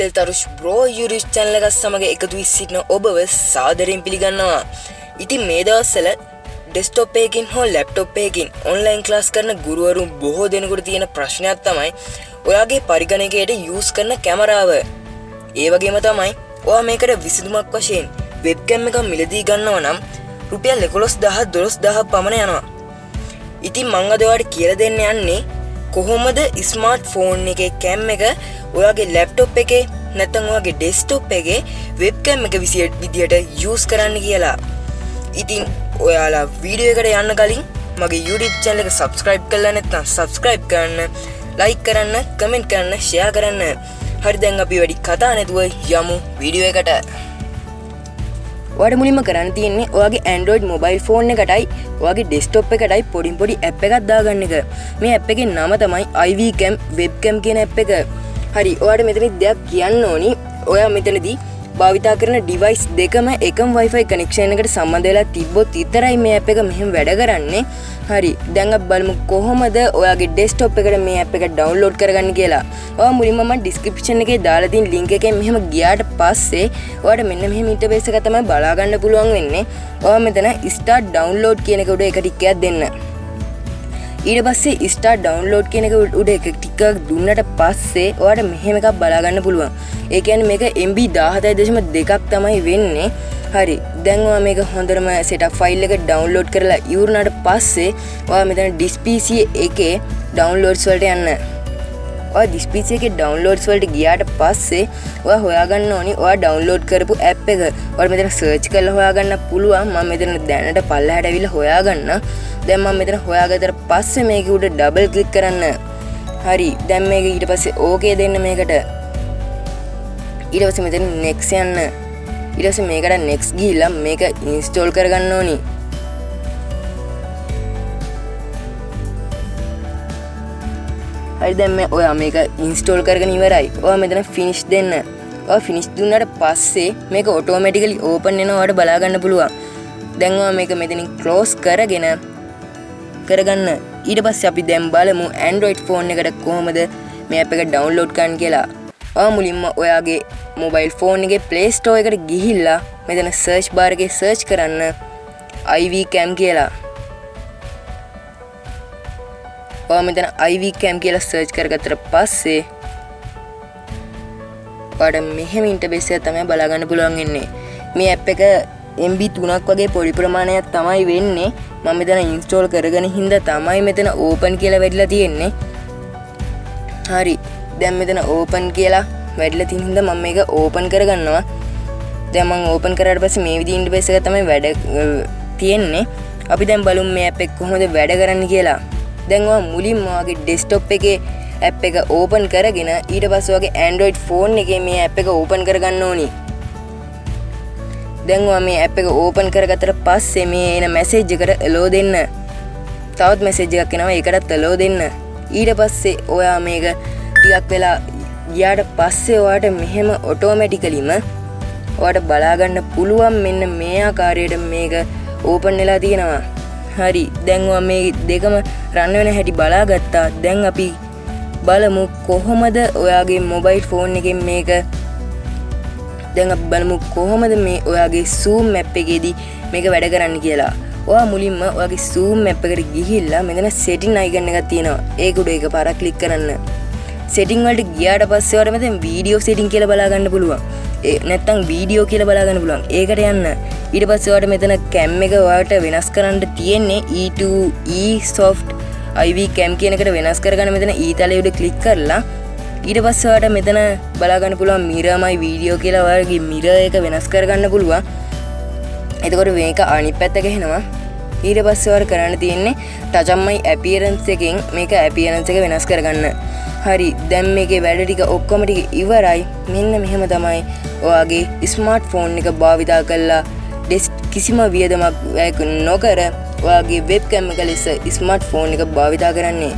SL Tharush bro YouTube channel එක සමග එකතු වී සිටින ඔබව සාදරයෙන් පිළිගන්නවා. ඉතින් මේ දවස්වල desktop එකකින් හෝ laptop එකකින් online class කරන ගුරුවරුන් බොහෝ දෙනෙකුට තියෙන ප්‍රශ්නයක් තමයි ඔයාගේ පරිගණකයට use කරන කැමරාව. ඒ වගේම තමයි ඔයා මේකට විසඳුමක් වශයෙන් webcam එකක් මිලදී ගන්නවා නම් රුපියල් 11000 12000 පමණ යනවා. ඉතින් මම අද ඔයාලට කියලා දෙන්න යන්නේ කොහොමද ස්මාර්ට්ෆෝන් එකේ cam එක ඔයාගේ laptop එකේ නැත්නම් ඔයාගේ desktop එකේ webcam එක විදියට use කරන්න කියලා. ඉතින් ඔයාලා වීඩියෝ එකට යන්න කලින් මගේ YouTube channel එක subscribe කරලා නැත්නම් subscribe කරන්න, like කරන්න, comment කරන්න, share කරන්න. හරි දැන් අපි වැඩි කතා නැතුව යමු වීඩියෝ එකට. ඔයාට මුලින්ම කරන්න තියෙන්නේ ඔයාගේ Android mobile phone එකටයි ඔයාගේ desktop එකටයි පොඩි app එකක් දාගන්න එක. මේ app එකේ නම තමයි iWcam webcam කියන app එක. හරි ඔයාට මෙතනදී දෙයක් කියන්න ඕනි. ඔයා මෙතනදී භාවිතා කරන device දෙකම එකම Wi-Fi connection එකට සම්බන්ධ වෙලා තිබ්බොත් විතරයි මේ app එක මෙහෙම වැඩ කරන්නේ. හරි දැන් අපි බලමු කොහොමද ඔයාගේ desktop එකට මේ app එක download කරගන්න කියලා. ඔයා මුලින්ම මම description එකේ දාලා තියෙන link එකෙන් මෙහෙම ගියාට පස්සේ ඔයාට මෙන්න මෙහෙම interface එක තමයි බලා ගන්න පුළුවන් වෙන්නේ. ඔයා මෙතන start download කියන එක උඩ එක ටිකක් දෙන්න. ඊට පස්සේ start download කියන එක උඩ එක ටිකක් දුන්නට පස්සේ ඔයාට මෙහෙම එකක් බලා ගන්න පුළුවන්. ඒ කියන්නේ මේක MB 17.2ක් තමයි වෙන්නේ. හරි දැන් ඔයා මේක හොඳටම setup file එක download කරලා ඉවරනාට පස්සේ ඔයා මෙතන this PC එකේ downloads වලට යන්න. ඔයා this PC එකේ downloads වලට ගියාට පස්සේ ඔයා හොයාගන්න ඕනි ඔයා download කරපු app එක. ඔයාලා මෙතන search කරලා හොයාගන්න පුළුවන්. මම මෙතන දැනට පල්ලෙහාට ඇවිල්ලා හොයාගන්න. දැන් මම මෙතන හොයාගත්තට පස්සේ මේක උඩ double click කරන්න. හරි දැන් මේක ඊට පස්සේ okay දෙන්න මේකට. ඊට පස්සේ මෙතන next යන්න. ඊට පස්සේ මේකට next ගිහිල්ලා මේක install කරගන්න ඕනි. හරි දැන් ඔයා මේක install කරගෙන ඉවරයි. ඔයා මෙතන finish දෙන්න. ඔයා finish දුන්නාට පස්සේ මේක automatically open වෙනවා. ඔයාලට බලා ගන්න පුළුවන්. දැන් ඔයා මේක මෙතනින් close කරගෙන කරගන්න. ඊට පස්සේ අපි දැන් බලමු Android phone එකට කොහොමද මේ app එක download කරන්න කියලා. ඔයා මුලින්ම ඔයාගේ mobile phone එකේ Play Store එකට ගිහිල්ලා මෙතන search bar එකේ search කරන්න iWcam කියලා. ඔයා මෙතන iWcam කියලා search කරගත්තට පස්සේ ඔයාට මෙහෙම interface එකක් තමයි බලා ගන්න පුළුවන් වෙන්නේ. මේ app එක MB 3ක් වගේ පොඩි ප්‍රමාණයක් තමයි වෙන්නේ. මම මෙතන install කරගෙන හින්දා තමයි මෙතන open කියලා වැටලා තියෙන්නේ. හරි දැන් මෙතන open කියලා වැටලා තියෙන හින්දා මම මේක open කරගන්නවා. දැන් මම open කරාට පස්සේ මේ විදිහේ interface එක තමයි වැඩ තියෙන්නේ. අපි දැන් බලමු මේ app එක කොහොමද වැඩ කරන්නේ කියලා. දැන් ඔයා මුලින්ම ඔයාගේ desktop එකේ app එක open කරගෙන ඊට පස්සේ ඔයාගේ Android phone එකේ මේ app එක open කරගන්න ඕනි. දැන් ඔයා මේ app එක open කරගත්තට පස්සේ මේ එන message එකට allow දෙන්න. තවත් message එකක් එනවා ඒකටත් allow දෙන්න. ඊට පස්සේ ඔයා මේක ටිකක් වෙලා ගියාට පස්සේ ඔයාට මෙහෙම automaticallyම ඔයාට බලා ගන්න පුළුවන් මෙන්න මේ ආකාරයට මේක open වෙලා තියෙනවා. හරි දැන් ඔයා මේ දෙකම run වෙන හැටි බලාගත්තා. දැන් අපි බලමු කොහොමද ඔයාගේ mobile phone එකෙන් මේක දැන් අපි බලමු කොහොමද මේ ඔයාගේ zoom app එකේදී මේක වැඩ කරන්න කියලා. ඔයා මුලින්ම ඔයාගේ zoom app එකට ගිහිල්ලා මෙතන setting icon එකක් තියෙනවා. ඒක උඩ එකපාරක් click කරන්න. setting වලට ගියාට පස්සේ ඔයාලට මෙතන video setting කියලා බලා ගන්න පුළුවන්. නැත්නම් video කියලා බලා ගන්න පුළුවන්. ඒකට යන්න. ඊට පස්සේ ඔයාලට මෙතන cam එක ඔයාලට වෙනස් කරන්න තියෙන්නේ E to E soft iWcam කියන එකට වෙනස් කරගන්න මෙතන E තලයේ උඩ click කරලා ඊට පස්සේ ඔයාලට මෙතන බලා ගන්න පුළුවන් mirror my video කියලා ඔයාලගේ mirror එක වෙනස් කරගන්න පුළුවන්. එතකොට මේක අනිත් පැත්ත ගහනවා. ඊට පස්සේ ඔයාලට කරන්න තියෙන්නේ touch my appearance එකෙන් මේක appearance එක වෙනස් කරගන්න. හරි දැන් මේකේ වැඩ ටික ඔක්කොම ටික ඉවරයි. මෙන්න මෙහෙම තමයි ඔයාගේ ස්මාර්ට්ෆෝන් එක භාවිතා කරලා කිසිම වියදමක් වැය නොකර ඔයාගේ webcam එක ලෙස ස්මාර්ට්ෆෝන් එක භාවිතා කරන්නේ.